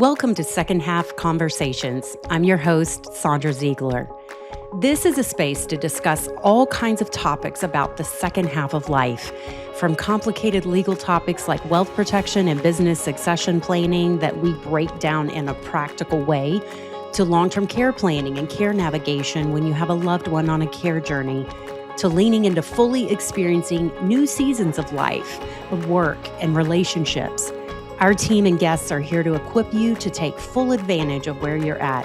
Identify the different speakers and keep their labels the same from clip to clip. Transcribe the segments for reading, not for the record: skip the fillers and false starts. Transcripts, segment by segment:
Speaker 1: Welcome to Second Half Conversations. I'm your host, Sondra Ziegler. This is a space to discuss all kinds of topics about the second half of life, from complicated legal topics like wealth protection and business succession planning that we break down in a practical way, to long-term care planning and care navigation when you have a loved one on a care journey, to leaning into fully experiencing new seasons of life, of work, and relationships. Our team and guests are here to equip you to take full advantage of where you're at.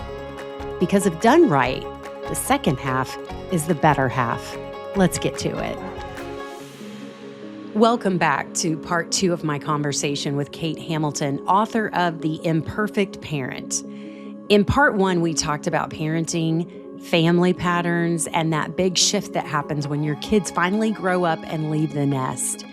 Speaker 1: Because if done right, the second half is the better half. Let's get to it. Welcome back to part 2 of my conversation with Kate Hamilton, author of The Imperfect Parent. In part 1, we talked about parenting, family patterns, and that big shift that happens when your kids finally grow up and leave the nest.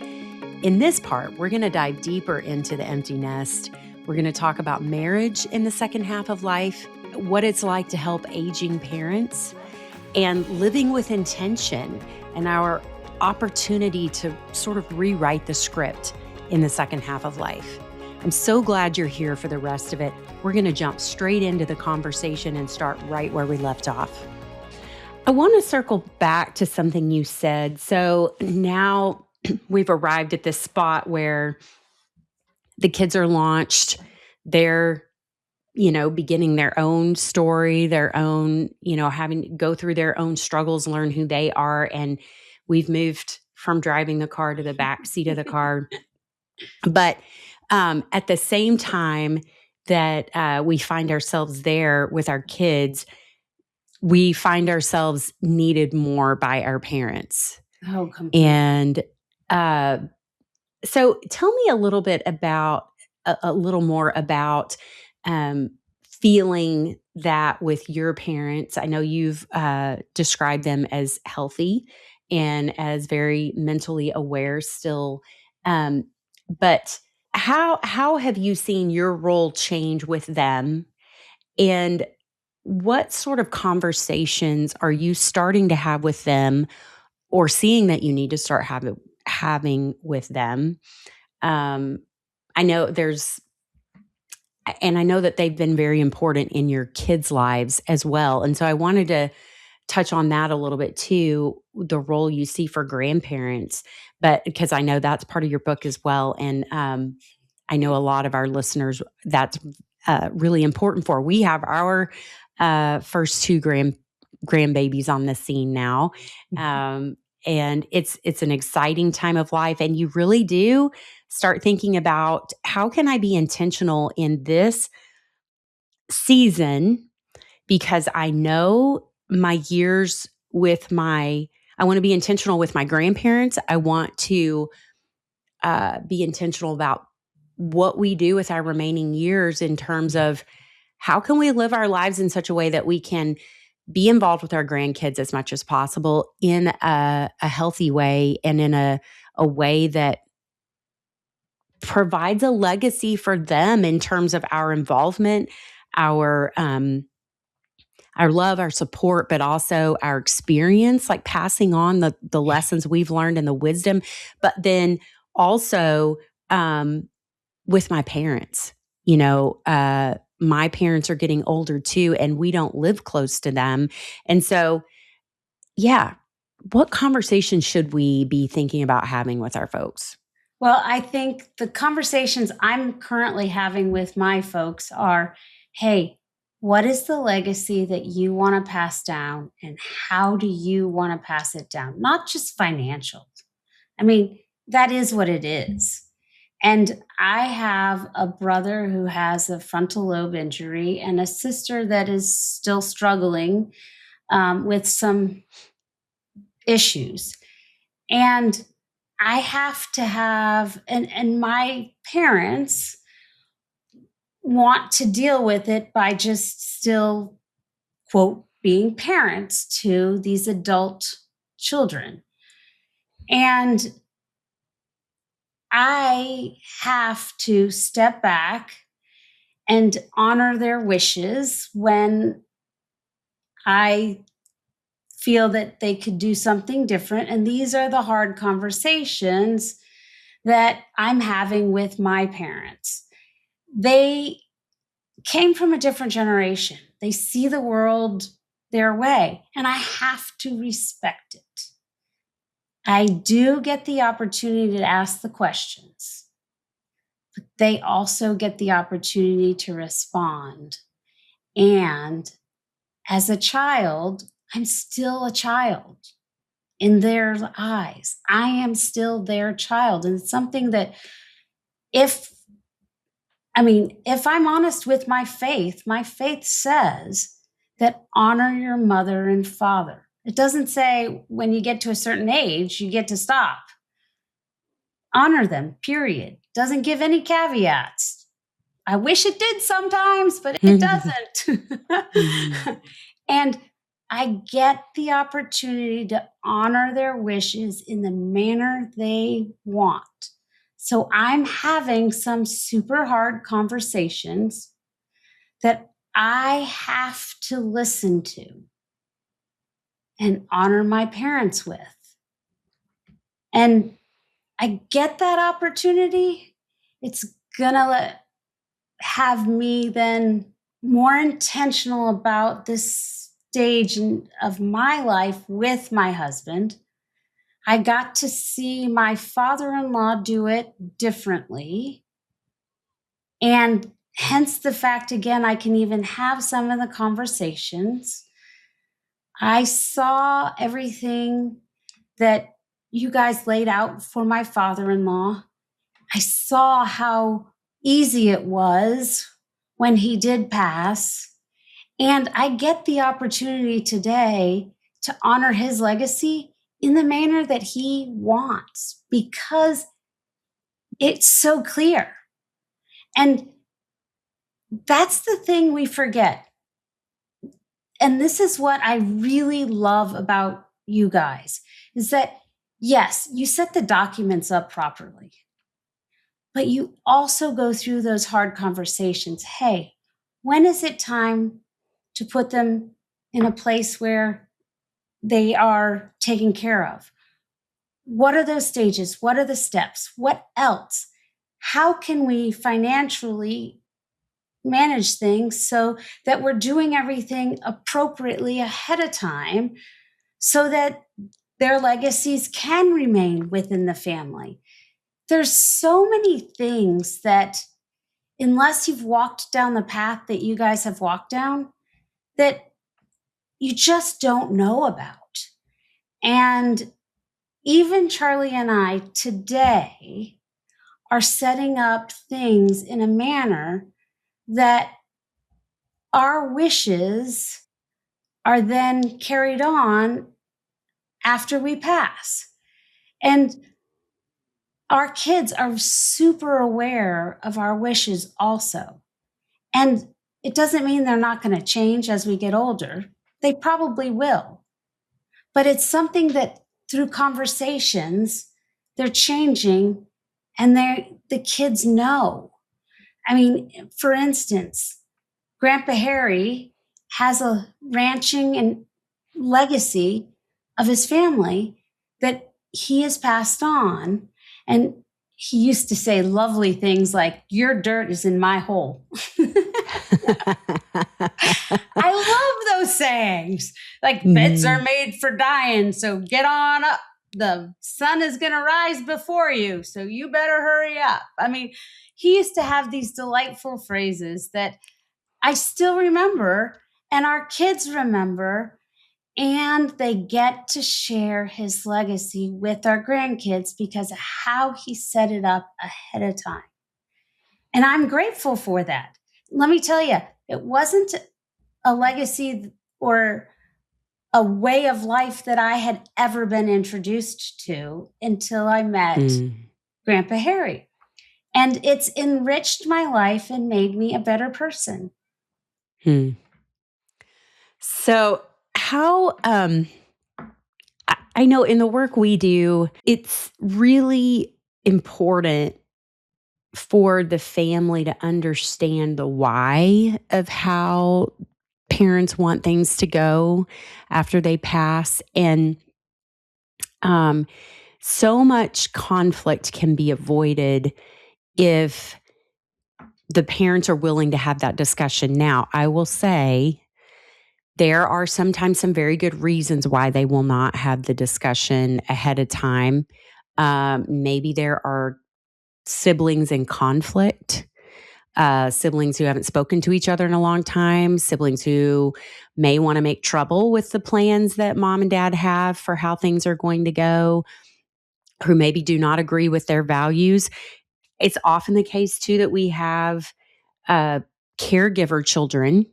Speaker 1: In this part, we're going to dive deeper into the empty nest. We're going to talk about marriage in the second half of life, what it's like to help aging parents, and living with intention and our opportunity to sort of rewrite the script in the second half of life. I'm so glad you're here for the rest of it. We're going to jump straight into the conversation and start right where we left off. I want to circle back to something you said. So now we've arrived at this spot where the kids are launched. They're, beginning their own story, their own, having to go through their own struggles, learn who they are. And we've moved from driving the car to the back seat of the car. But at the same time that we find ourselves there with our kids, we find ourselves needed more by our parents.
Speaker 2: Oh, completely.
Speaker 1: And so tell me a little bit about, a little more about feeling that with your parents. I know you've described them as healthy and as very mentally aware still. But how have you seen your role change with them? And what sort of conversations are you starting to have with them or seeing that you need to start having with them? I know I know that they've been very important in your kids' lives as well. And so I wanted to touch on that a little bit too, the role you see for grandparents, but because I know that's part of your book as well. And I know a lot of our listeners, that's really important for. We have our first 2 grandbabies on the scene now. And it's an exciting time of life. And you really do start thinking about, how can I be intentional in this season? Because I know my years I want to be intentional with my grandparents. I want to be intentional about what we do with our remaining years in terms of how can we live our lives in such a way that we can be involved with our grandkids as much as possible in a healthy way and in a way that provides a legacy for them in terms of our involvement, our love, our support, but also our experience, like passing on the lessons we've learned and the wisdom, but then also with my parents. My parents are getting older too, and we don't live close to them. And so, yeah, what conversations should we be thinking about having with our folks?
Speaker 2: Well, I think the conversations I'm currently having with my folks are, hey, what is the legacy that you want to pass down, and how do you want to pass it down? Not just financial. I mean, that is what it is. And I have a brother who has a frontal lobe injury and a sister that is still struggling with some issues. And I have to have, and my parents want to deal with it by just still, quote, being parents to these adult children. And I have to step back and honor their wishes when I feel that they could do something different. And these are the hard conversations that I'm having with my parents. They came from a different generation. They see the world their way, and I have to respect it. I do get the opportunity to ask the questions, but they also get the opportunity to respond. And as a child, I'm still a child in their eyes. I am still their child. And it's something that if I'm honest with my faith says that honor your mother and father. It doesn't say when you get to a certain age, you get to stop. Honor them, period. Doesn't give any caveats. I wish it did sometimes, but it doesn't. And I get the opportunity to honor their wishes in the manner they want. So I'm having some super hard conversations that I have to listen to and honor my parents with. And I get that opportunity. It's gonna have me then more intentional about this stage of my life with my husband. I got to see my father-in-law do it differently. And hence the fact, again, I can even have some of the conversations. I saw everything that you guys laid out for my father-in-law. I saw how easy it was when he did pass. And I get the opportunity today to honor his legacy in the manner that he wants because it's so clear. And that's the thing we forget. And this is what I really love about you guys is that, yes, you set the documents up properly, but you also go through those hard conversations. Hey, when is it time to put them in a place where they are taken care of? What are those stages? What are the steps? What else? How can we financially manage things so that we're doing everything appropriately ahead of time so that their legacies can remain within the family? There's so many things that, unless you've walked down the path that you guys have walked down, that you just don't know about. And even Charlie and I today are setting up things in a manner that our wishes are then carried on after we pass. And our kids are super aware of our wishes also. And it doesn't mean they're not going to change as we get older. They probably will. But it's something that through conversations, they're changing and the kids know. I mean, for instance, Grandpa Harry has a ranching and legacy of his family that he has passed on. And he used to say lovely things like, your dirt is in my hole. I love those sayings. Like, beds are made for dying, so get on up. The sun is going to rise before you, so you better hurry up. I mean, he used to have these delightful phrases that I still remember, and our kids remember, and they get to share his legacy with our grandkids because of how he set it up ahead of time. And I'm grateful for that. Let me tell you, it wasn't a legacy or a way of life that I had ever been introduced to until I met Grandpa Harry. And it's enriched my life and made me a better person.
Speaker 1: So how, I know in the work we do, it's really important for the family to understand the why of how parents want things to go after they pass. And so much conflict can be avoided if the parents are willing to have that discussion. Now, I will say there are sometimes some very good reasons why they will not have the discussion ahead of time. Maybe there are siblings in conflict, siblings who haven't spoken to each other in a long time, siblings who may want to make trouble with the plans that mom and dad have for how things are going to go, who maybe do not agree with their values. It's often the case, too, that we have caregiver children.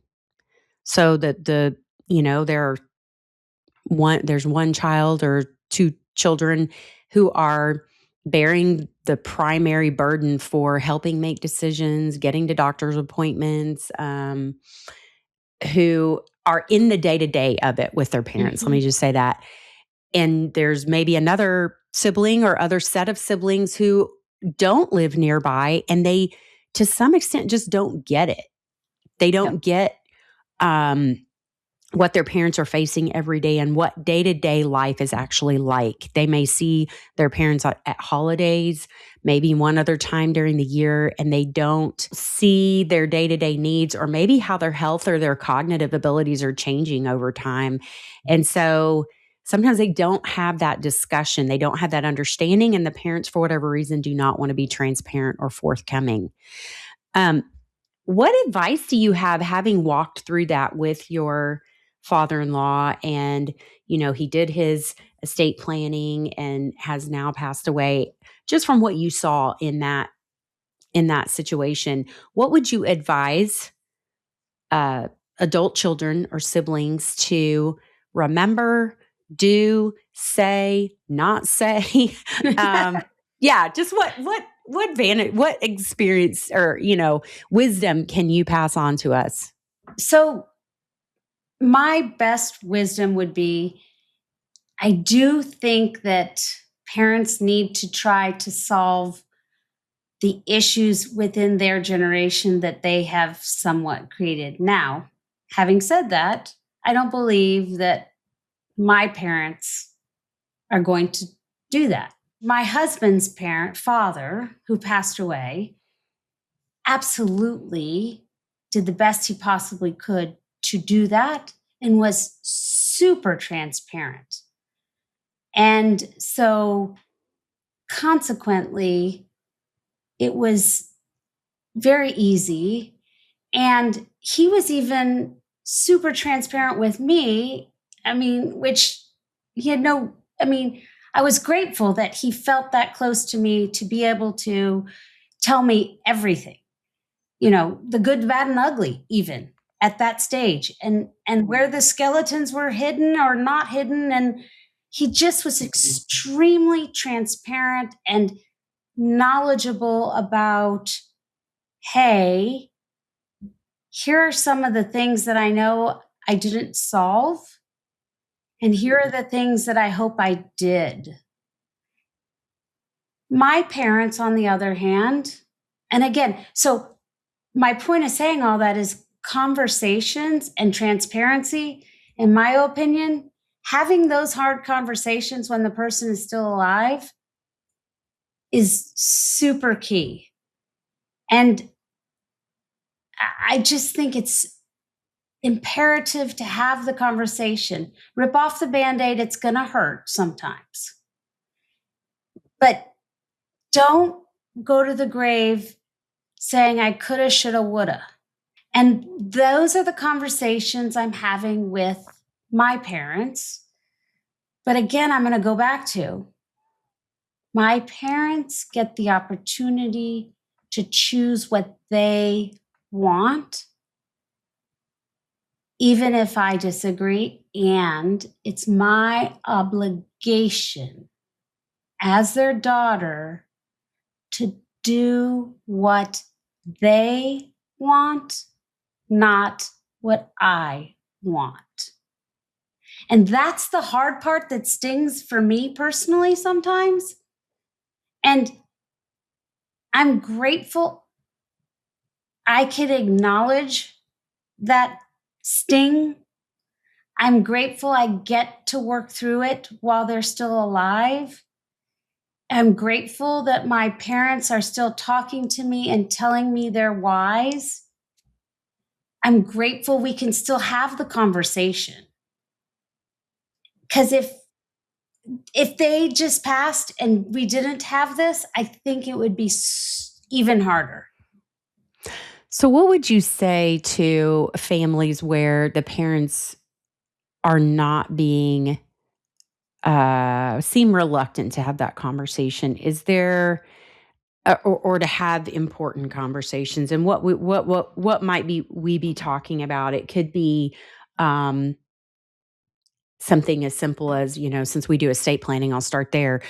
Speaker 1: So that there's one child or two children who are bearing the primary burden for helping make decisions, getting to doctor's appointments, who are in the day-to-day of it with their parents. Let me just say that. And there's maybe another sibling or other set of siblings who don't live nearby, and they, to some extent, just don't get it. They don't get what their parents are facing every day and what day-to-day life is actually like. They may see their parents at holidays, maybe one other time during the year, and they don't see their day-to-day needs or maybe how their health or their cognitive abilities are changing over time. And so sometimes they don't have that discussion. They don't have that understanding, and the parents, for whatever reason, do not want to be transparent or forthcoming. What advice do you have, having walked through that with your father-in-law, and he did his estate planning and has now passed away, just from what you saw in that situation? What would you advise adult children or siblings to remember, do, say, not say? Just what experience or wisdom can you pass on to us?
Speaker 2: So my best wisdom would be, I do think that parents need to try to solve the issues within their generation that they have somewhat created. Now, having said that, I don't believe that my parents are going to do that. My husband's father, who passed away, absolutely did the best he possibly could to do that and was super transparent. And so consequently, it was very easy. And he was even super transparent with me. Which he had I was grateful that he felt that close to me to be able to tell me everything, the good, bad, and ugly, even at that stage, and where the skeletons were hidden or not hidden. And he just was extremely transparent and knowledgeable about, hey, here are some of the things that I know I didn't solve, and here are the things that I hope I did. My parents, on the other hand, and again, so my point of saying all that is conversations and transparency, in my opinion, having those hard conversations when the person is still alive is super key. And I just think it's imperative to have the conversation. Rip off the Band-Aid, it's going to hurt sometimes. But don't go to the grave saying I coulda, shoulda, woulda. And those are the conversations I'm having with my parents. But again, I'm going to go back to, my parents get the opportunity to choose what they want, even if I disagree. And it's my obligation as their daughter to do what they want, not what I want. And that's the hard part that stings for me personally sometimes. And I'm grateful I can acknowledge that sting. I'm grateful I get to work through it while they're still alive. am grateful that my parents are still talking to me and telling me their whys. I'm grateful we can still have the conversation. Because if they just passed and we didn't have this, I think it would be even harder.
Speaker 1: So, what would you say to families where the parents are not being seem reluctant to have that conversation? Is there or to have important conversations? And what might be we be talking about? It could be um, something as simple as, since we do estate planning, I'll start there.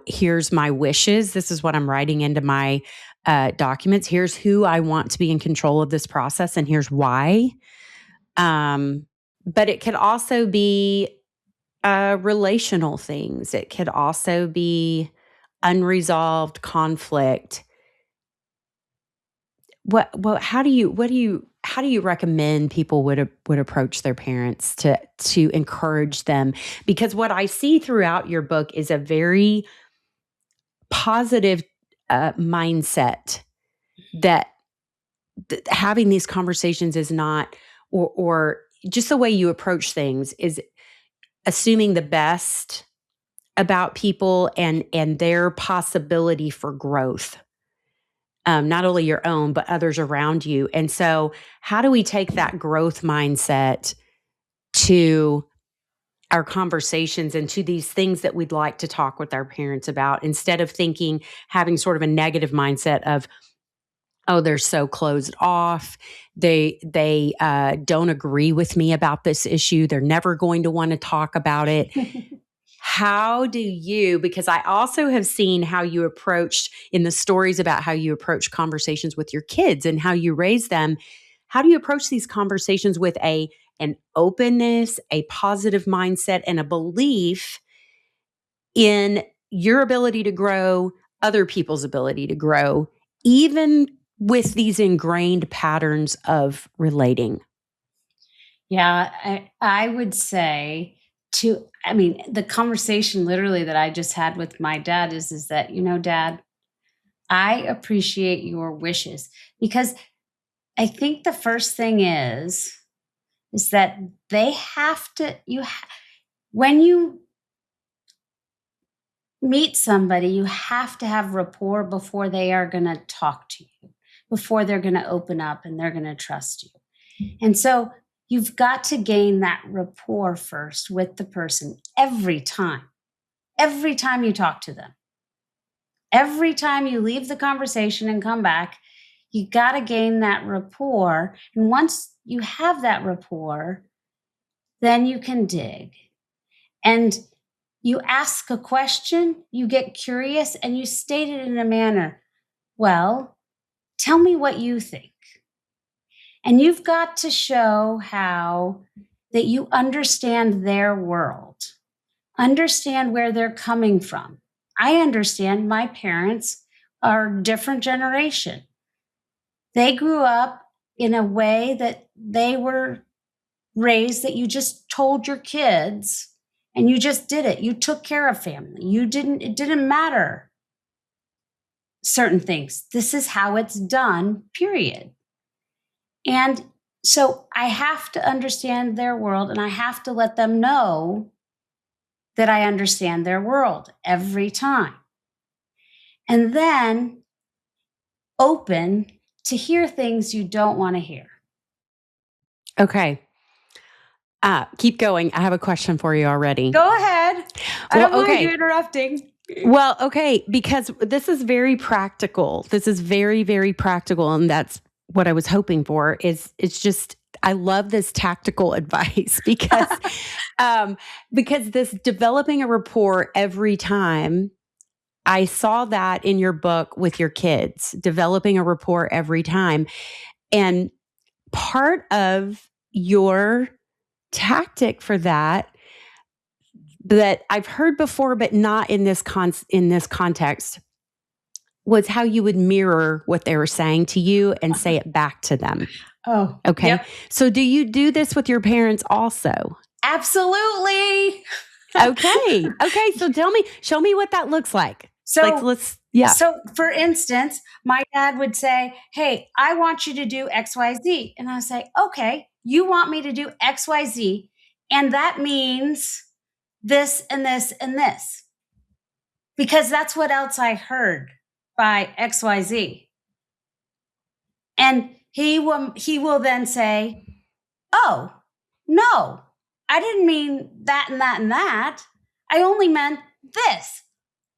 Speaker 1: Here's my wishes. This is what I'm writing into my documents. Here's who I want to be in control of this process, and here's why. But it could also be relational things. It could also be unresolved conflict. How do you recommend people would approach their parents to encourage them? Because what I see throughout your book is a very positive mindset that having these conversations is not, or just the way you approach things is assuming the best about people and their possibility for growth. Not only your own, but others around you. And so, how do we take that growth mindset to our conversations and to these things that we'd like to talk with our parents about, instead of having sort of a negative mindset of, oh, they're so closed off. They don't agree with me about this issue. They're never going to want to talk about it. How do you, because I also have seen how you approached in the stories about how you approach conversations with your kids and how you raise them. How do you approach these conversations with an openness, a positive mindset, and a belief in your ability to grow, other people's ability to grow, even with these ingrained patterns of relating?
Speaker 2: Yeah, I would say the conversation literally that I just had with my dad is that, Dad, I appreciate your wishes, because I think the first thing is that they have to, when you meet somebody, you have to have rapport before they are going to talk to you, before they're going to open up and they're going to trust you. And so you've got to gain that rapport first with the person every time you talk to them. Every time you leave the conversation and come back, you got to gain that rapport. And once you have that rapport, then you can dig. And you ask a question, you get curious, and you state it in a manner, well, tell me what you think. And you've got to show how that you understand their world, understand where they're coming from. I understand my parents are a different generation. They grew up in a way that they were raised, that you just told your kids and you just did it. You took care of family. It didn't matter certain things. This is how it's done, period. And so I have to understand their world, and I have to let them know that I understand their world every time. And then open to hear things you don't want to hear.
Speaker 1: Okay. Keep going. I have a question for you already.
Speaker 2: Go ahead. I don't mind you interrupting.
Speaker 1: Well, okay, because this is very practical. This is very, very practical. And that's what I was hoping for. It's just, I love this tactical advice because, because this developing a rapport every time, I saw that in your book with your kids, developing a rapport every time. And part of your tactic for that I've heard before, but not in this context, was how you would mirror what they were saying to you and say it back to them.
Speaker 2: Oh,
Speaker 1: okay.
Speaker 2: Yep.
Speaker 1: So do you do this with your parents also?
Speaker 2: Absolutely.
Speaker 1: Okay. So show me what that looks like.
Speaker 2: So,
Speaker 1: yeah.
Speaker 2: So, for instance, my dad would say, "Hey, I want you to do XYZ." And I say, "Okay, you want me to do XYZ, and that means this and this and this." Because that's what else I heard by XYZ. And he will then say, "Oh, no. I didn't mean that and that and that. I only meant this."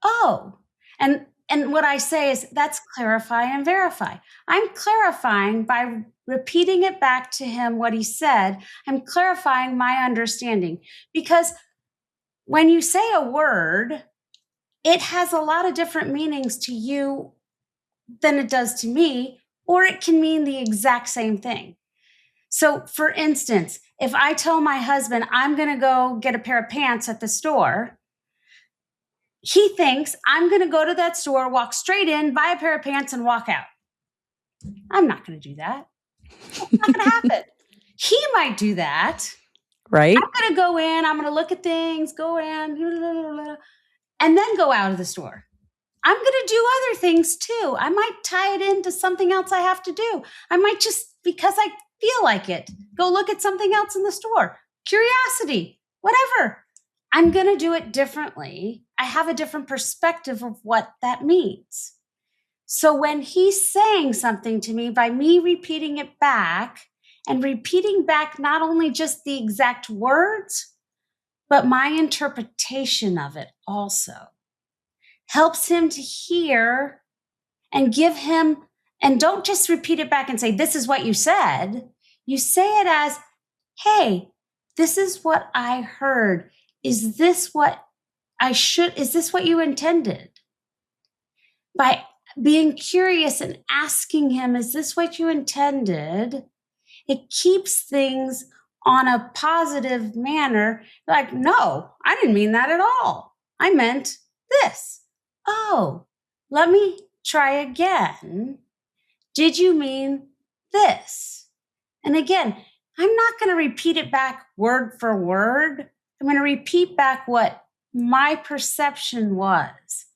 Speaker 2: Oh. And what I say is that's clarify and verify. I'm clarifying by repeating it back to him what he said. I'm clarifying my understanding because when you say a word, it has a lot of different meanings to you than it does to me, or it can mean the exact same thing. So, for instance, if I tell my husband I'm going to go get a pair of pants at the store, he thinks I'm going to go to that store, walk straight in, buy a pair of pants, and walk out. I'm not going to do that. It's not going to happen. He might do that.
Speaker 1: Right.
Speaker 2: I'm going to go in, I'm going to look at things, go in, and then go out of the store. I'm going to do other things too. I might tie it into something else I have to do. I might just, because I feel like it, go look at something else in the store. Curiosity, whatever. I'm going to do it differently. I have a different perspective of what that means. So when he's saying something to me, by me repeating it back and repeating back not only just the exact words, but my interpretation of it also helps him to hear and give him, and don't just repeat it back and say, "This is what you said." You say it as, "Hey, this is what I heard. Is this what is this what you intended?" By being curious and asking him, "Is this what you intended?" It keeps things on a positive manner. Like, "No, I didn't mean that at all. I meant this." "Oh, let me try again. Did you mean this?" And again, I'm not going to repeat it back word for word. I'm going to repeat back what my perception was.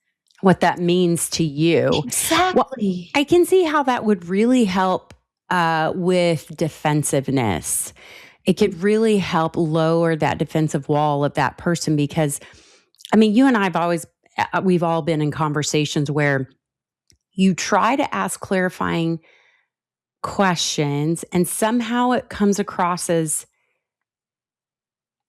Speaker 1: What that means to you.
Speaker 2: Exactly.
Speaker 1: Well, I can see how that would really help with defensiveness. It could really help lower that defensive wall of that person because, I mean, you and I we've all been in conversations where you try to ask clarifying questions and somehow it comes across as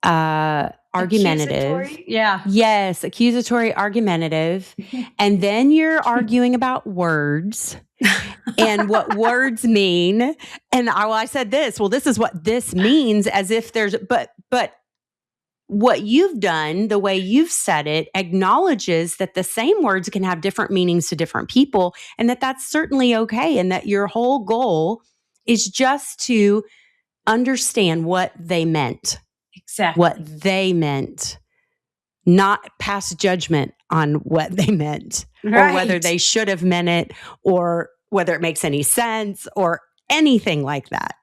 Speaker 1: argumentative.
Speaker 2: Accusatory? Yeah.
Speaker 1: Yes, accusatory, argumentative. And then you're arguing about words and what words mean. And I said this. Well, this is what this means, as if there's, but what you've done, the way you've said it, acknowledges that the same words can have different meanings to different people, and that that's certainly okay. And that your whole goal is just to understand what they meant.
Speaker 2: Exactly.
Speaker 1: What they meant, not pass judgment on what they meant,
Speaker 2: Right.
Speaker 1: or whether they should have meant it, or whether it makes any sense, or anything like that.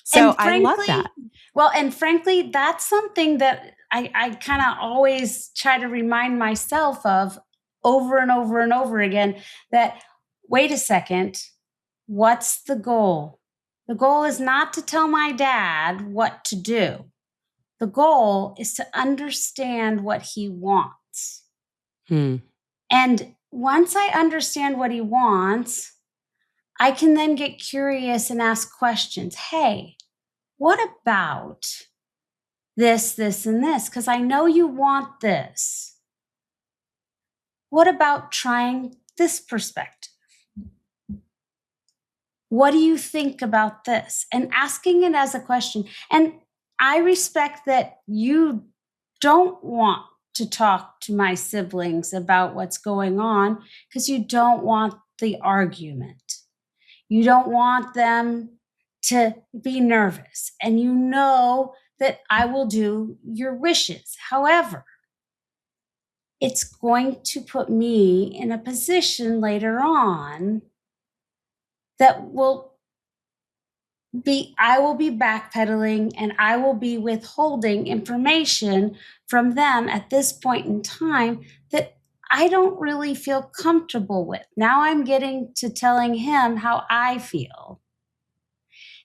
Speaker 1: So I love that.
Speaker 2: Well, and frankly, that's something that I kind of always try to remind myself of over and over and over again, that, wait a second, what's the goal? The goal is not to tell my dad what to do. The goal is to understand what he wants. And once I understand what he wants, I can then get curious and ask questions. Hey, what about this, this, and this? Because I know you want this. What about trying this perspective? What do you think about this? And asking it as a question. And I respect that you don't want to talk to my siblings about what's going on because you don't want the argument. You don't want them to be nervous. And you know that I will do your wishes. However, it's going to put me in a position later on that I will be backpedaling and I will be withholding information from them at this point in time that I don't really feel comfortable with. Now I'm getting to telling him how I feel.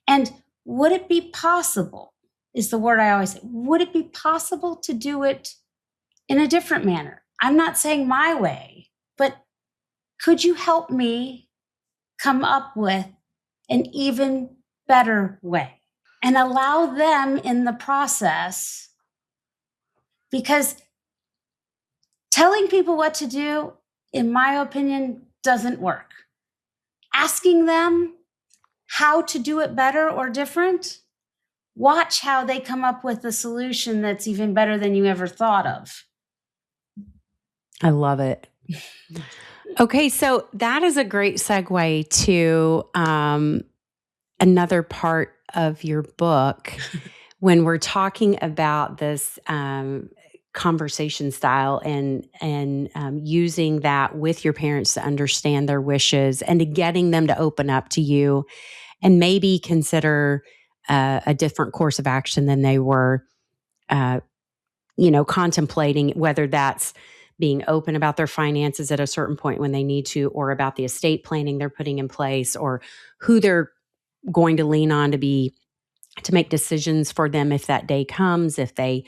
Speaker 2: And would it be possible, is the word I always say, would it be possible to do it in a different manner? I'm not saying my way, but could you help me come up with an even better way and allow them in the process? Because telling people what to do, in my opinion, doesn't work. Asking them how to do it better or different, watch how they come up with a solution that's even better than you ever thought of.
Speaker 1: I love it. Okay, so that is a great segue to another part of your book when we're talking about this conversation style and using that with your parents to understand their wishes and to getting them to open up to you and maybe consider a different course of action than they were contemplating, whether that's being open about their finances at a certain point when they need to, or about the estate planning they're putting in place, or who they're going to lean on to make decisions for them if that day comes, if they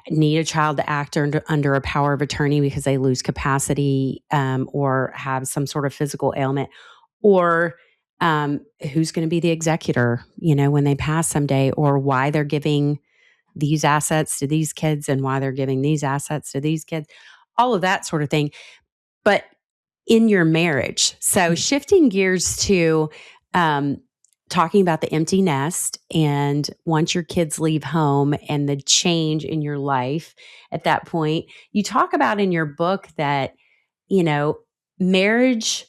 Speaker 1: need a child to act under a power of attorney because they lose capacity or have some sort of physical ailment, or who's going to be the executor, when they pass someday, or why they're giving these assets to these kids and why they're giving these assets to these kids, all of that sort of thing. But in your marriage, so shifting gears to talking about the empty nest and once your kids leave home and the change in your life at that point, you talk about in your book that, marriage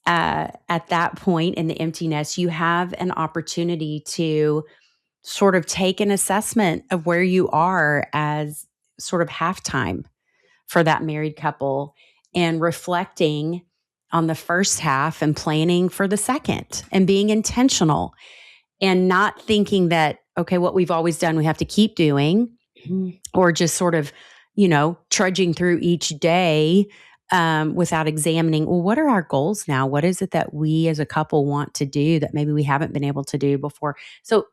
Speaker 1: at that point in the empty nest, you have an opportunity to sort of take an assessment of where you are as sort of halftime for that married couple and reflecting on the first half and planning for the second and being intentional and not thinking that, okay, what we've always done, we have to keep doing or just sort of, trudging through each day without examining, well, what are our goals now? What is it that we as a couple want to do that maybe we haven't been able to do before? So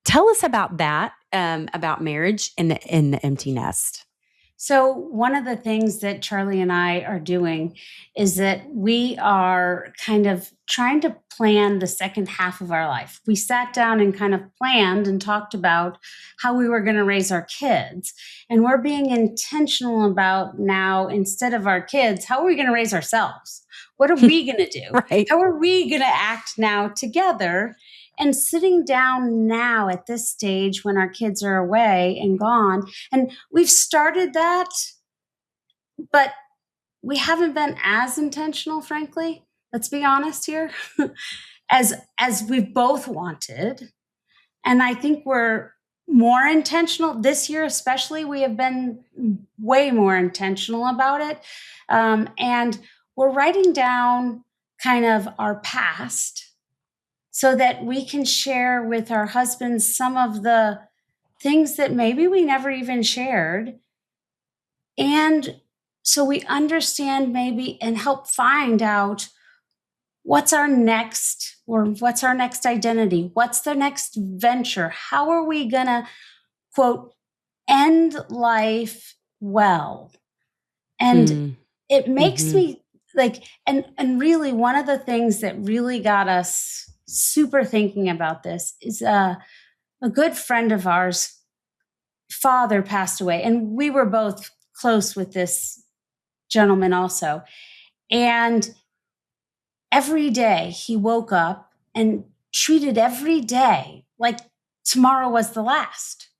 Speaker 1: tell us about that, about marriage in the empty nest.
Speaker 2: So, one of the things that Charlie and I are doing is that we are kind of trying to plan the second half of our life. We sat down and kind of planned and talked about how we were going to raise our kids. And we're being intentional about now, instead of our kids, how are we going to raise ourselves? What are we going to do?
Speaker 1: Right.
Speaker 2: How are we going to act now together? And sitting down now at this stage when our kids are away and gone, and we've started that, but we haven't been as intentional, frankly. Let's be honest here, as we've both wanted. And I think we're more intentional this year, especially. We have been way more intentional about it. And we're writing down kind of our past so that we can share with our husbands some of the things that maybe we never even shared. And so we understand maybe and help find out what's our next identity? What's the next venture? How are we going to, quote, end life well? And it makes me like, and really one of the things that really got us super thinking about this is a good friend of ours' father passed away, and we were both close with this gentleman also. And every day he woke up and treated every day like tomorrow was the last.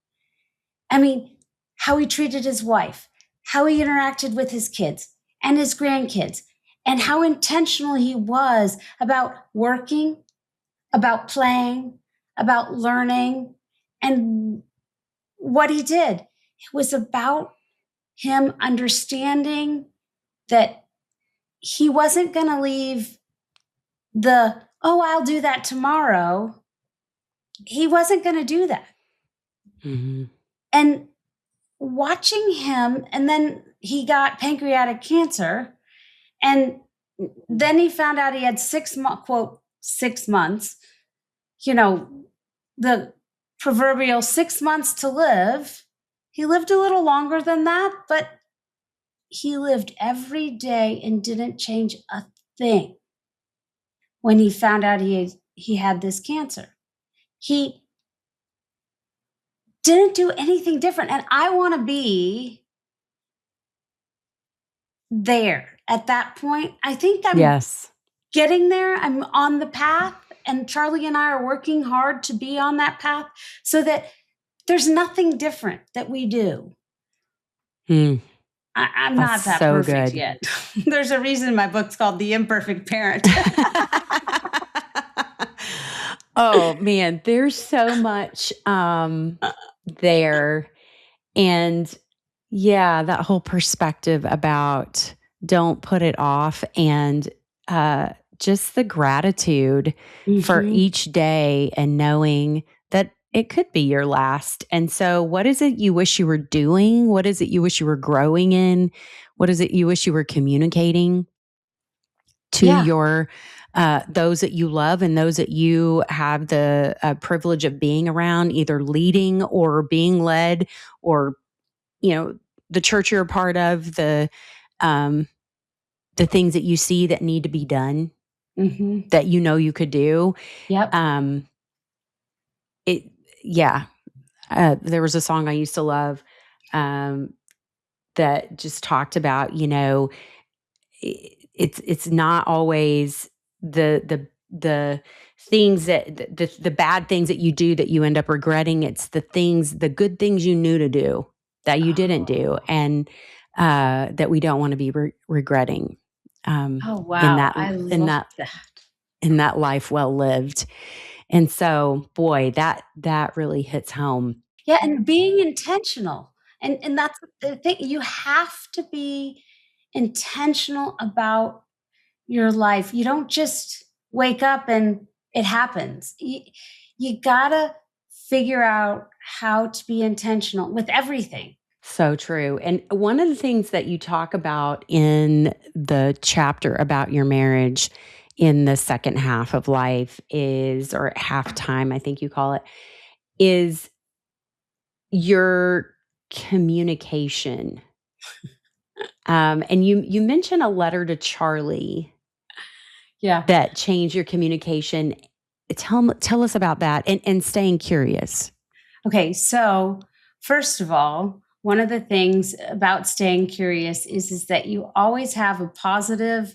Speaker 2: I mean, how he treated his wife, how he interacted with his kids and his grandkids, and how intentional he was about working, about playing, about learning. And what he did, it was about him understanding that he wasn't going to leave I'll do that tomorrow. He wasn't going to do that. And watching him, and then he got pancreatic cancer. And then he found out he had 6 months, the proverbial 6 months to live. He lived a little longer than that, but he lived every day and didn't change a thing when he found out he had this cancer. He didn't do anything different. And I want to be there at that point. I think I'm getting there. I'm on the path, and Charlie and I are working hard to be on that path so that there's nothing different that we do. I'm not that so perfect good. Yet. There's a reason my book's called The Imperfect Parent.
Speaker 1: Oh, man, there's so much there. And yeah, that whole perspective about don't put it off, and just the gratitude for each day and knowing that it could be your last. And so what is it you wish you were doing? What is it you wish you were growing in? What is it you wish you were communicating to your those that you love and those that you have the privilege of being around, either leading or being led, or the church you're a part of, the things that you see that need to be done, that you could do.
Speaker 2: Yep.
Speaker 1: There was a song I used to love that just talked about, it's not always the things that the bad things that you do that you end up regretting. It's the good things you knew to do that you didn't do, and that we don't want to be regretting.
Speaker 2: Oh wow! I love that.
Speaker 1: In that life well lived. And so, boy, that really hits home.
Speaker 2: Yeah, and being intentional, and that's the thing. You have to be intentional about your life. You don't just wake up and it happens. You gotta figure out how to be intentional with everything.
Speaker 1: So true. And one of the things that you talk about in the chapter about your marriage in the second half of life is, or halftime, I think you call it, is your communication. And you mentioned a letter to Charlie. That changed your communication. Tell us about that, and staying curious.
Speaker 2: Okay, so first of all, one of the things about staying curious is that you always have a positive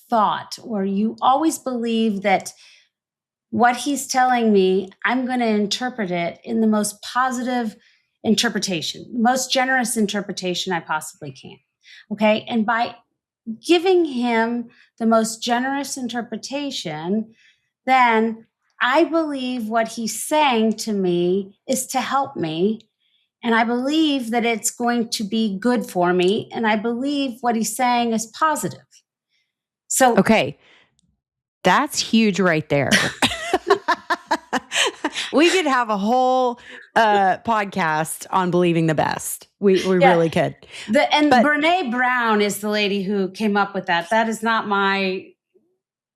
Speaker 2: thought, or you always believe that what he's telling me, I'm going to interpret it in the most positive interpretation, most generous interpretation I possibly can. Okay. And by giving him the most generous interpretation, then I believe what he's saying to me is to help me. And I believe that it's going to be good for me. And I believe what he's saying is positive. So,
Speaker 1: okay, that's huge right there. We could have a whole podcast on believing the best. We really could.
Speaker 2: Brene Brown is the lady who came up with that. That is not my,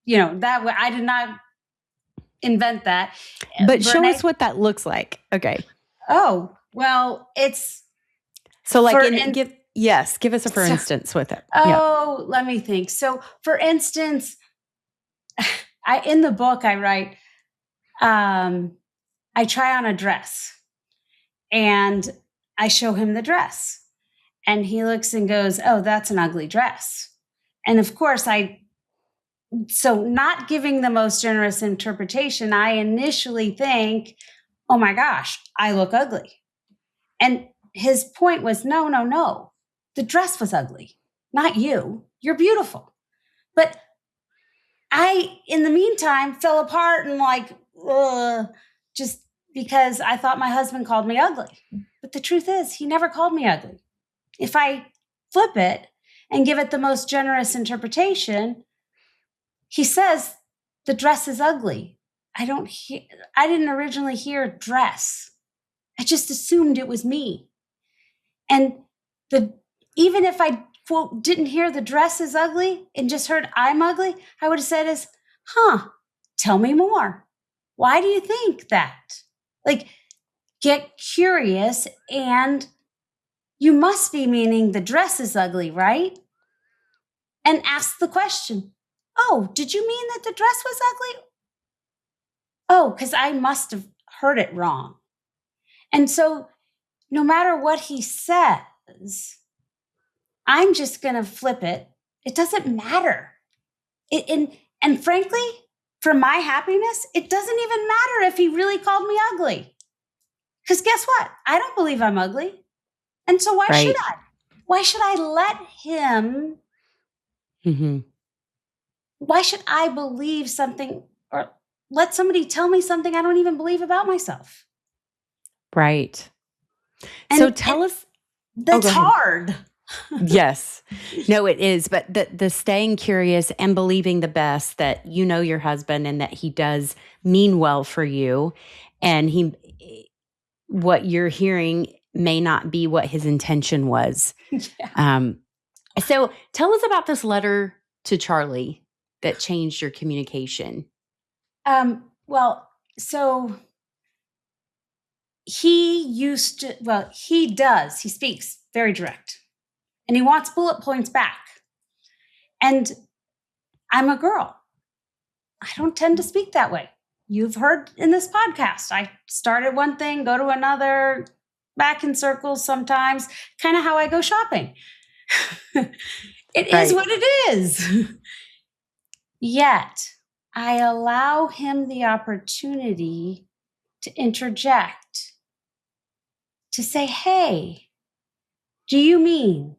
Speaker 2: that I did not invent that.
Speaker 1: But show us what that looks like. Okay.
Speaker 2: Oh, well, it's
Speaker 1: so like give us a for instance with it.
Speaker 2: Oh, let me think. So for instance, in the book I write, I try on a dress and I show him the dress and he looks and goes, "Oh, that's an ugly dress." And of course so not giving the most generous interpretation, I initially think, "Oh my gosh, I look ugly." And his point was, no. The dress was ugly, not you. You're beautiful. But I, in the meantime, fell apart and just because I thought my husband called me ugly. But the truth is, he never called me ugly. If I flip it and give it the most generous interpretation, he says the dress is ugly. I didn't originally hear dress. I just assumed it was me. And even if I, quote, didn't hear the dress is ugly and just heard I'm ugly, I would have said is, tell me more. Why do you think that? Like, get curious, and you must be meaning the dress is ugly, right? And ask the question, oh, did you mean that the dress was ugly? Oh, because I must have heard it wrong. And so no matter what he says, I'm just going to flip it. It doesn't matter. And frankly, for my happiness, it doesn't even matter if he really called me ugly. Because guess what? I don't believe I'm ugly. And so why should I? Why should I let him? Why should I believe something or let somebody tell me something I don't even believe about myself?
Speaker 1: Right. So tell us.
Speaker 2: That's hard.
Speaker 1: Yes. No, it is. But the staying curious and believing the best that you know your husband and that he does mean well for you. And what you're hearing may not be what his intention was. Yeah. So tell us about this letter to Charlie that changed your communication.
Speaker 2: So he speaks very direct, and he wants bullet points back. And I'm a girl. I don't tend to speak that way. You've heard in this podcast, I start at one thing, go to another, back in circles sometimes, kind of how I go shopping. It is what it is. Yet, I allow him the opportunity to interject, to say, hey, do you mean,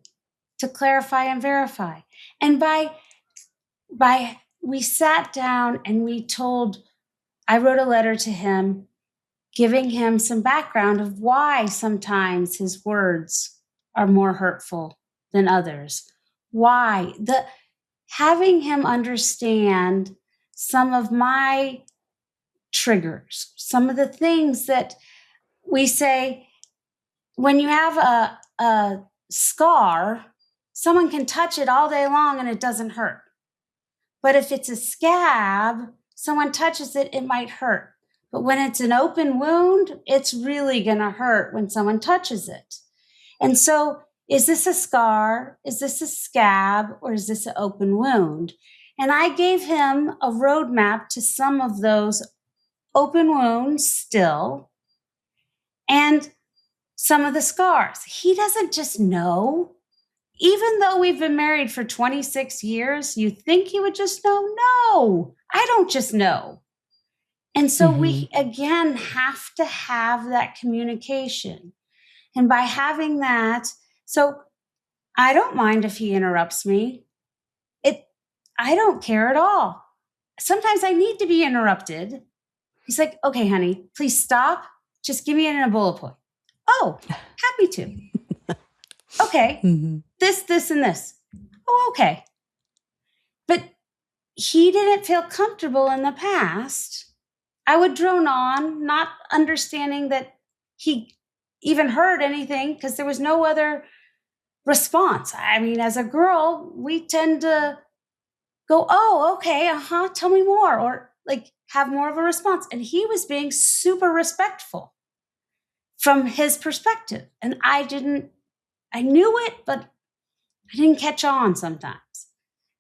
Speaker 2: to clarify and verify? And we sat down and I wrote a letter to him, giving him some background of why sometimes his words are more hurtful than others. Why? Having him understand some of my triggers, some of the things that we say, when you have a scar, someone can touch it all day long and it doesn't hurt. But if it's a scab, someone touches it, it might hurt. But when it's an open wound, it's really going to hurt when someone touches it. And so, is this a scar? Is this a scab? Or is this an open wound? And I gave him a roadmap to some of those open wounds still, and some of the scars. He doesn't just know. Even though we've been married for 26 years, you think he would just know? No, I don't just know. And so we, again, have to have that communication. And by having that, so I don't mind if he interrupts me. I don't care at all. Sometimes I need to be interrupted. He's like, okay, honey, please stop. Just give me it in a bullet point. Oh, happy to. Okay, this, and this. Oh, okay. But he didn't feel comfortable in the past. I would drone on, not understanding that he even heard anything because there was no other response. I mean, as a girl, we tend to go, oh, okay, tell me more, or like have more of a response. And he was being super respectful from his perspective. And I knew it, but I didn't catch on sometimes.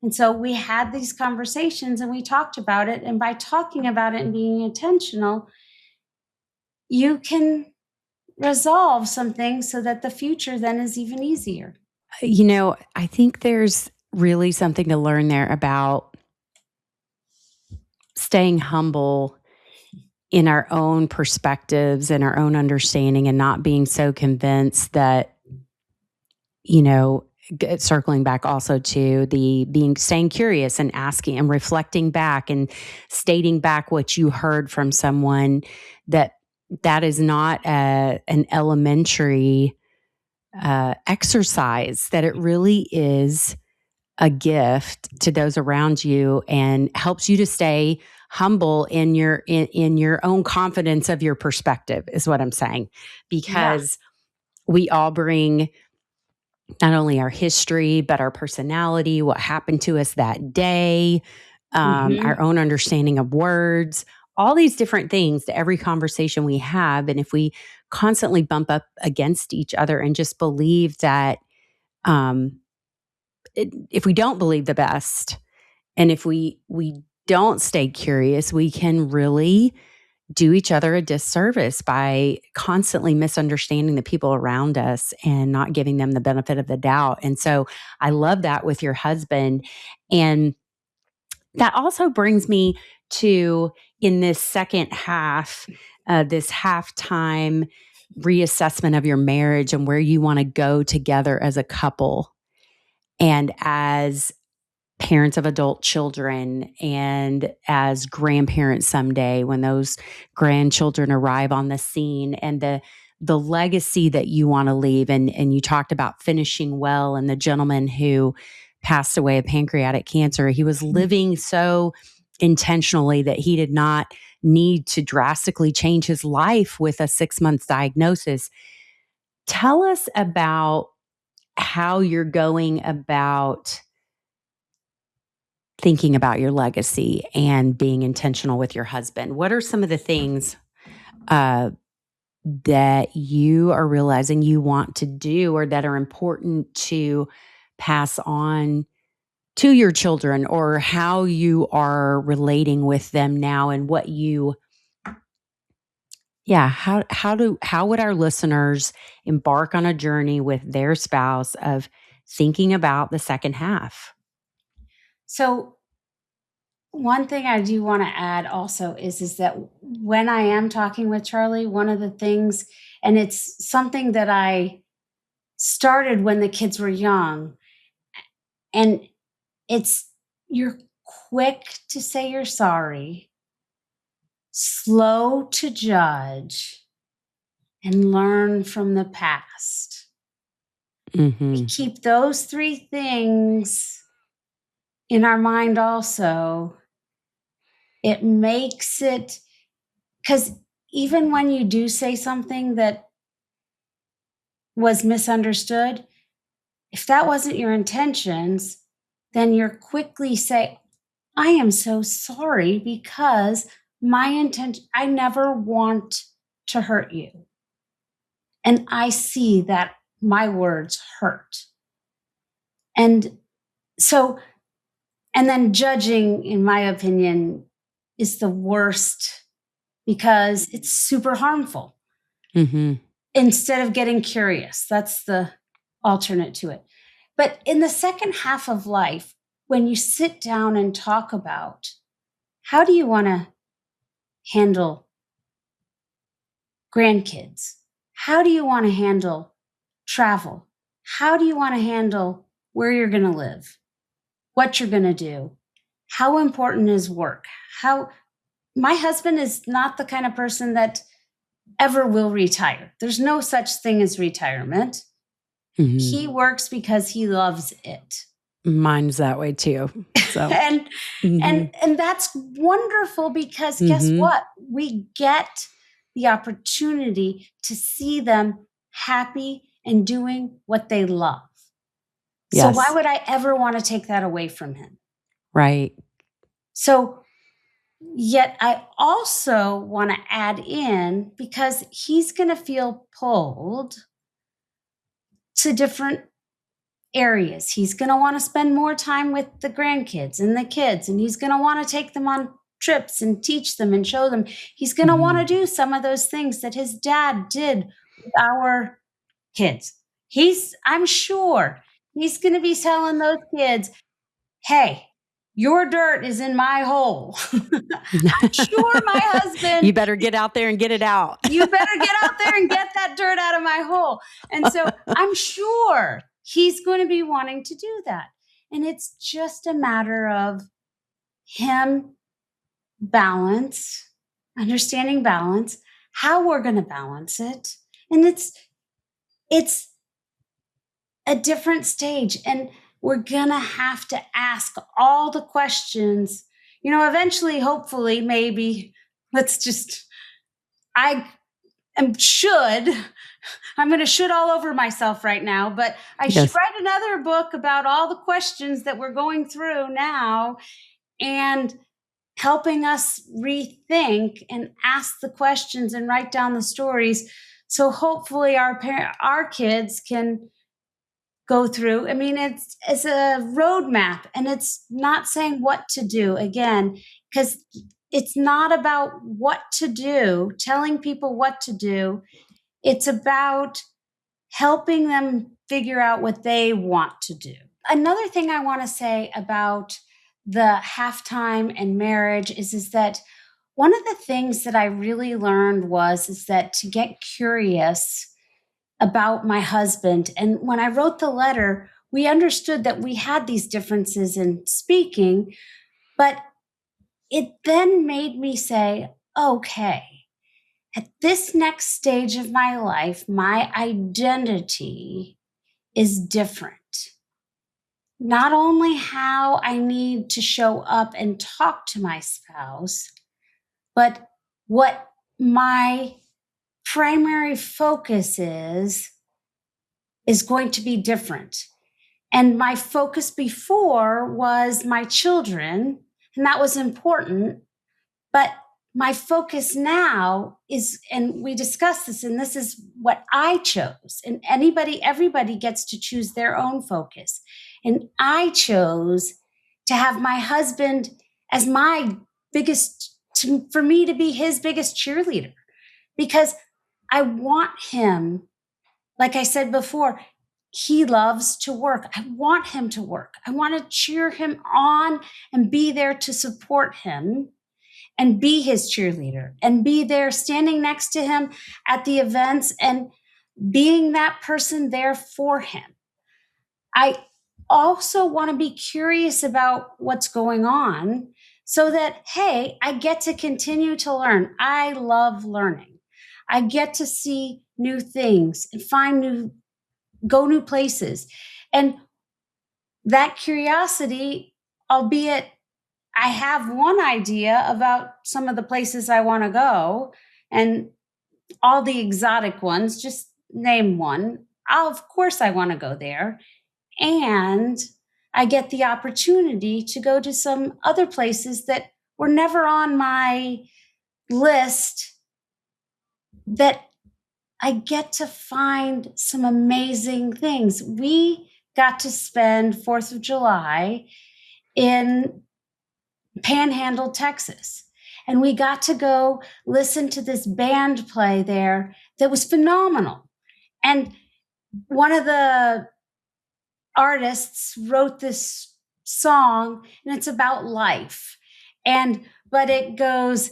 Speaker 2: And so we had these conversations and we talked about it. And by talking about it and being intentional, you can resolve some things so that the future then is even easier.
Speaker 1: You know, I think there's really something to learn there about staying humble in our own perspectives and our own understanding, and not being so convinced that, you know, circling back also to staying curious and asking and reflecting back and stating back what you heard from someone, that is not an elementary exercise, that it really is a gift to those around you and helps you to stay humble in your own confidence of your perspective, is what I'm saying.
Speaker 2: Yeah.
Speaker 1: Because we all bring not only our history, but our personality, what happened to us that day, our own understanding of words, all these different things to every conversation we have. And if we constantly bump up against each other and just believe that, if we don't believe the best, and if we don't stay curious, we can really do each other a disservice by constantly misunderstanding the people around us and not giving them the benefit of the doubt. And so I love that with your husband. And that also brings me to, in this second half, this halftime reassessment of your marriage and where you want to go together as a couple and as parents of adult children and as grandparents someday when those grandchildren arrive on the scene, and the legacy that you want to leave. And you talked about finishing well, and the gentleman who passed away of pancreatic cancer, he was living so intentionally that he did not need to drastically change his life with a 6 month diagnosis. Tell us about how you're going about thinking about your legacy and being intentional with your husband. What are some of the things that you are realizing you want to do or that are important to pass on to your children, or how you are relating with them now, and what you how would our listeners embark on a journey with their spouse of thinking about the second half?
Speaker 2: So one thing I do want to add also is that when I am talking with Charlie, one of the things, and it's something that I started when the kids were young, and it's you're quick to say you're sorry, slow to judge, and learn from the past. We keep those three things in our mind also. It makes it, because even when you do say something that was misunderstood, if that wasn't your intentions, then you're quickly say, I am so sorry because my intention, I never want to hurt you. And I see that my words hurt. And so, and then judging, in my opinion, is the worst because it's super harmful. Instead of getting curious, that's the alternate to it. But in the second half of life, when you sit down and talk about how do you want to handle grandkids? How do you want to handle travel? How do you want to handle where you're going to live? What you're going to do? How important is work? My husband is not the kind of person that ever will retire. There's no such thing as retirement. He works because he loves it.
Speaker 1: Mine's that way too. So
Speaker 2: and that's wonderful because guess what? We get the opportunity to see them happy and doing what they love. So why would I ever want to take that away from him?
Speaker 1: Right.
Speaker 2: So yet I also want to add in, because he's going to feel pulled to different areas. He's going to want to spend more time with the grandkids and the kids, and he's going to want to take them on trips and teach them and show them. He's going to want to do some of those things that his dad did with our kids. I'm sure he's going to be telling those kids, hey, your dirt is in my hole. I'm sure my husband.
Speaker 1: You better get out there and get it out.
Speaker 2: You better get out there and get that dirt out of my hole. And so I'm sure he's going to be wanting to do that. And it's just a matter of him understanding balance, how we're going to balance it. And it's a different stage. And we're going to have to ask all the questions. Eventually, hopefully, maybe, I should. I'm going to should all over myself right now, but I should write another book about all the questions that we're going through now and helping us rethink and ask the questions and write down the stories. So hopefully our kids can go through. I mean, it's a roadmap, and it's not saying what to do again, because it's not about what to do, telling people what to do. It's about helping them figure out what they want to do. Another thing I want to say about the halftime and marriage is that one of the things that I really learned is that to get curious about my husband. And when I wrote the letter, we understood that we had these differences in speaking, but it then made me say, okay, at this next stage of my life, my identity is different. Not only how I need to show up and talk to my spouse, but what my primary focus is going to be different. And my focus before was my children, and that was important. But my focus now is, and we discussed this, and this is what I chose. And everybody gets to choose their own focus. And I chose to have my husband as my for me to be his biggest cheerleader, because I want him, like I said before, he loves to work. I want him to work. I want to cheer him on and be there to support him and be his cheerleader and be there standing next to him at the events and being that person there for him. I also want to be curious about what's going on so that, hey, I get to continue to learn. I love learning. I get to see new things and go new places. And that curiosity, albeit I have one idea about some of the places I want to go and all the exotic ones, just name one. Of course, I want to go there. And I get the opportunity to go to some other places that were never on my list, that I get to find some amazing things. We got to spend 4th of July in Panhandle, Texas. And we got to go listen to this band play there that was phenomenal. And one of the artists wrote this song, and it's about life. But it goes,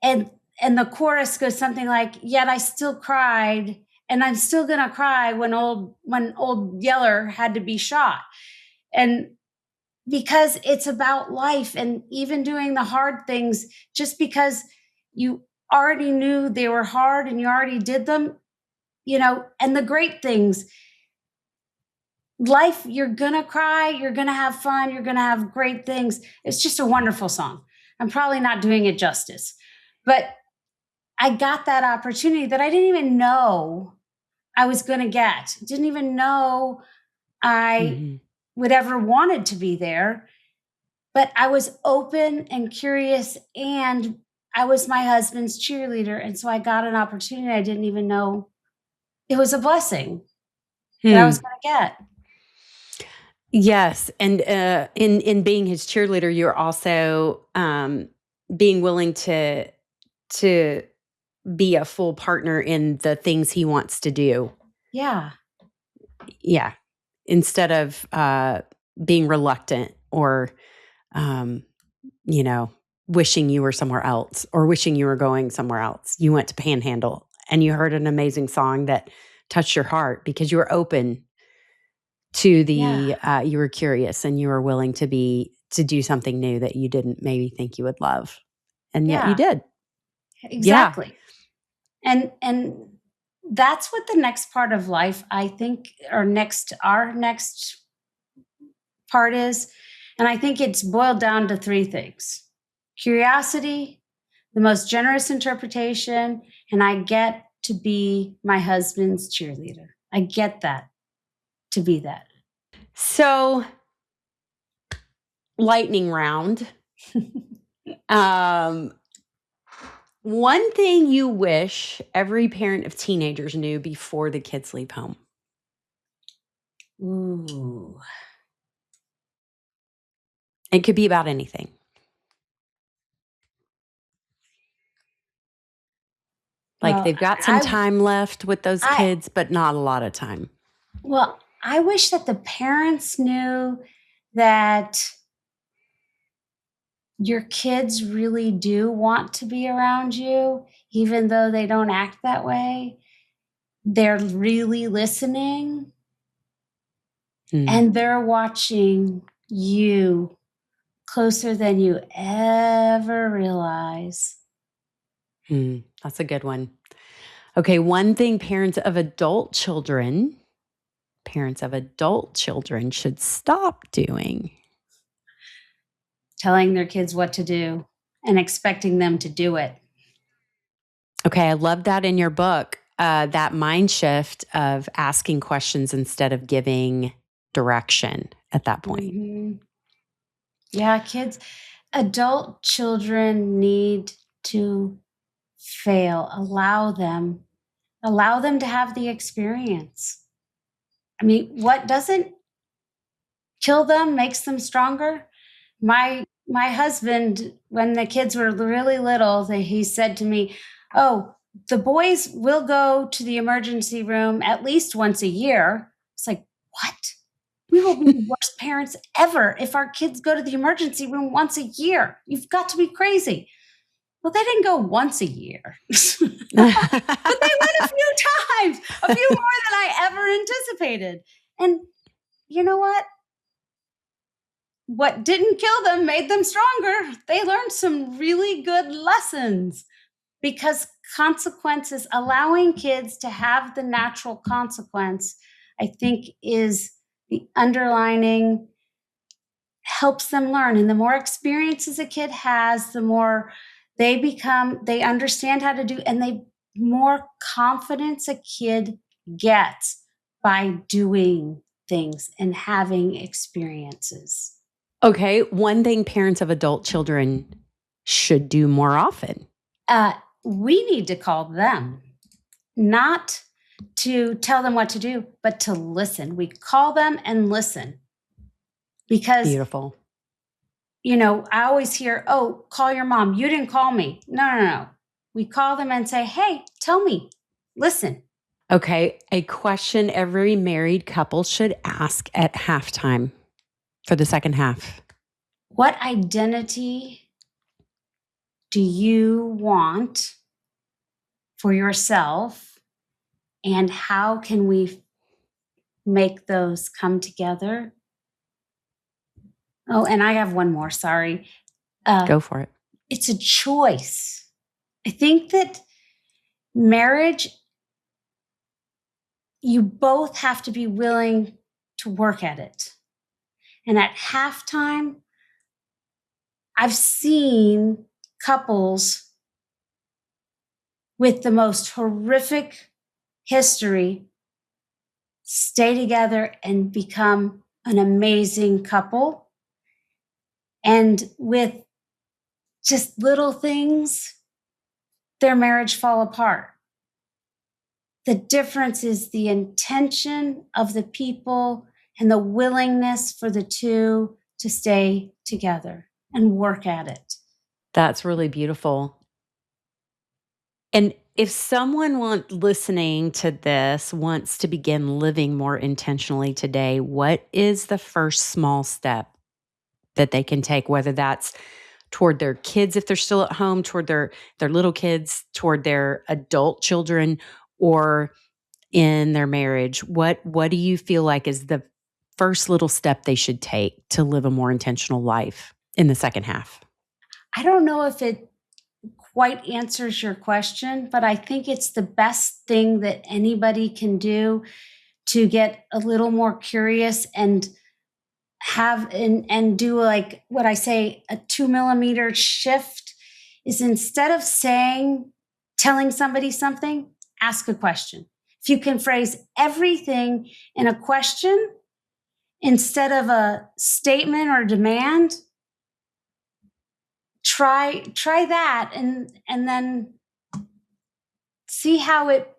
Speaker 2: and the chorus goes something like, yet I still cried, and I'm still gonna cry when old Yeller had to be shot. And because it's about life, and even doing the hard things, just because you already knew they were hard and you already did them, and the great things. Life, you're gonna cry, you're gonna have fun, you're gonna have great things. It's just a wonderful song. I'm probably not doing it justice, but I got that opportunity that I didn't even know I was gonna get. Didn't even know I would ever wanted to be there. But I was open and curious, and I was my husband's cheerleader. And so I got an opportunity I didn't even know. It was a blessing that I was going to get.
Speaker 1: Yes. And in being his cheerleader, you're also being willing to be a full partner in the things he wants to do.
Speaker 2: Yeah.
Speaker 1: Yeah. Instead of being reluctant or, wishing you were somewhere else or wishing you were going somewhere else. You went to Panhandle and you heard an amazing song that touched your heart because you were open to you were curious and you were willing to do something new that you didn't maybe think you would love. And yet you did.
Speaker 2: Exactly. Yeah. And that's what the next part of life, I think, or our next part is. And I think it's boiled down to three things: curiosity, the most generous interpretation, and I get to be my husband's cheerleader. I get that, to be that.
Speaker 1: So, lightning round. One thing you wish every parent of teenagers knew before the kids leave home.
Speaker 2: Ooh.
Speaker 1: It could be about anything. Like
Speaker 2: Well,
Speaker 1: they've got some time left with those kids, but not a lot of time.
Speaker 2: Well, I wish that the parents knew that your kids really do want to be around you, even though they don't act that way. They're really listening and they're watching you closer than you ever realize.
Speaker 1: That's a good one. Okay, one thing parents of adult children should stop doing.
Speaker 2: Telling their kids what to do and expecting them to do it.
Speaker 1: Okay, I love that in your book, that mind shift of asking questions instead of giving direction at that point.
Speaker 2: Mm-hmm. Yeah, adult children need to fail. Allow them to have the experience. I mean, what doesn't kill them makes them stronger. My husband, when the kids were really little, he said to me, "Oh, the boys will go to the emergency room at least once a year." It's like, what? We will be the worst parents ever if our kids go to the emergency room once a year. You've got to be crazy. Well, they didn't go once a year, but they went a few times, a few more than I ever anticipated. And you know what? What didn't kill them made them stronger. They learned some really good lessons, because consequences, allowing kids to have the natural consequence, I think is the underlining, helps them learn. And the more experiences a kid has, the more they understand how to do, and the more confidence a kid gets by doing things and having experiences.
Speaker 1: Okay, one thing parents of adult children should do more often.
Speaker 2: We need to call them, not to tell them what to do, but to listen. We call them and listen. Because
Speaker 1: beautiful.
Speaker 2: I always hear, "Oh, call your mom. You didn't call me." No. We call them and say, "Hey, tell me. Listen."
Speaker 1: Okay, a question every married couple should ask at halftime for the second half.
Speaker 2: What identity do you want for yourself, and how can we make those come together? Oh, and I have one more, sorry.
Speaker 1: Go for it.
Speaker 2: It's a choice. I think that marriage, you both have to be willing to work at it. And at halftime, I've seen couples with the most horrific history stay together and become an amazing couple. And with just little things, their marriage fall apart. The difference is the intention of the people and the willingness for the two to stay together and work at it.
Speaker 1: That's really beautiful. And if someone listening to this wants to begin living more intentionally today, what is the first small step that they can take, whether that's toward their kids if they're still at home, toward their little kids, toward their adult children, or in their marriage? What do you feel like is the first little step they should take to live a more intentional life in the second half?
Speaker 2: I don't know if it quite answers your question, but I think it's the best thing that anybody can do to get a little more curious and have and do like what I say, a 2 millimeter shift is instead of telling somebody something, ask a question. If you can phrase everything in a question instead of a statement or demand, try that and then see how it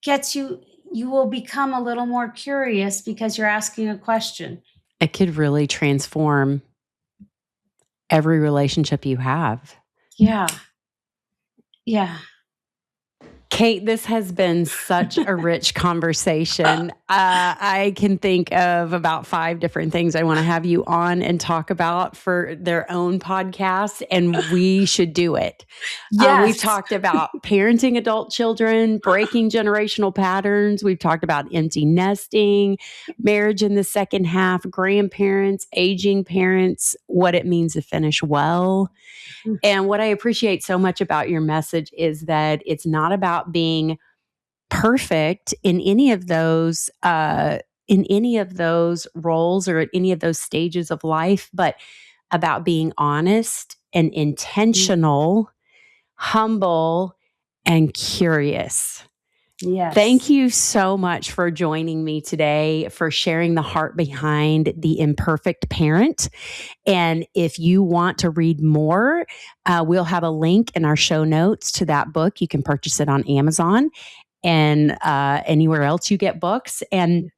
Speaker 2: gets you. You will become a little more curious because you're asking a question.
Speaker 1: It could really transform every relationship you have.
Speaker 2: Yeah. Yeah.
Speaker 1: Kate, this has been such a rich conversation. I can think of about 5 different things I want to have you on and talk about for their own podcast, and we should do it.
Speaker 2: Yes.
Speaker 1: We've talked about parenting adult children, breaking generational patterns. We've talked about empty nesting, marriage in the second half, grandparents, aging parents, what it means to finish well. And what I appreciate so much about your message is that it's not about being perfect in any of those roles or at any of those stages of life, but about being honest and intentional, humble, and curious.
Speaker 2: Yes.
Speaker 1: Thank you so much for joining me today, for sharing the heart behind The Imperfect Parent. And if you want to read more, we'll have a link in our show notes to that book. You can purchase it on Amazon and anywhere else you get books. And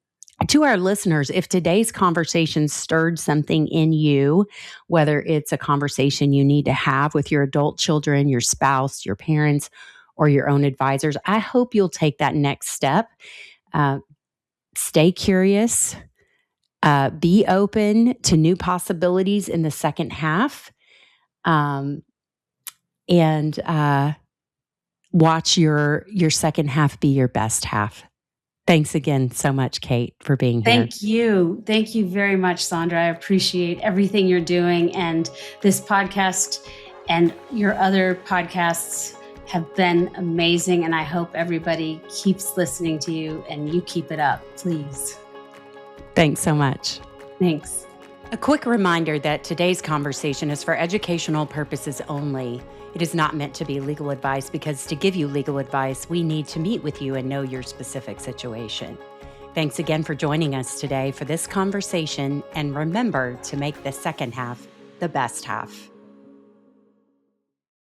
Speaker 1: to our listeners, if today's conversation stirred something in you, whether it's a conversation you need to have with your adult children, your spouse, your parents, or your own advisors, I hope you'll take that next step. Stay curious. Be open to new possibilities in the second half, and watch your second half be your best half. Thanks again so much, Kate, for being here.
Speaker 2: Thank you. Thank you very much, Sondra. I appreciate everything you're doing, and this podcast and your other podcasts have been amazing. And I hope everybody keeps listening to you and you keep it up, please.
Speaker 1: Thanks so much.
Speaker 2: Thanks.
Speaker 1: A quick reminder that today's conversation is for educational purposes only. It is not meant to be legal advice, because to give you legal advice, we need to meet with you and know your specific situation. Thanks again for joining us today for this conversation, and remember to make the second half the best half.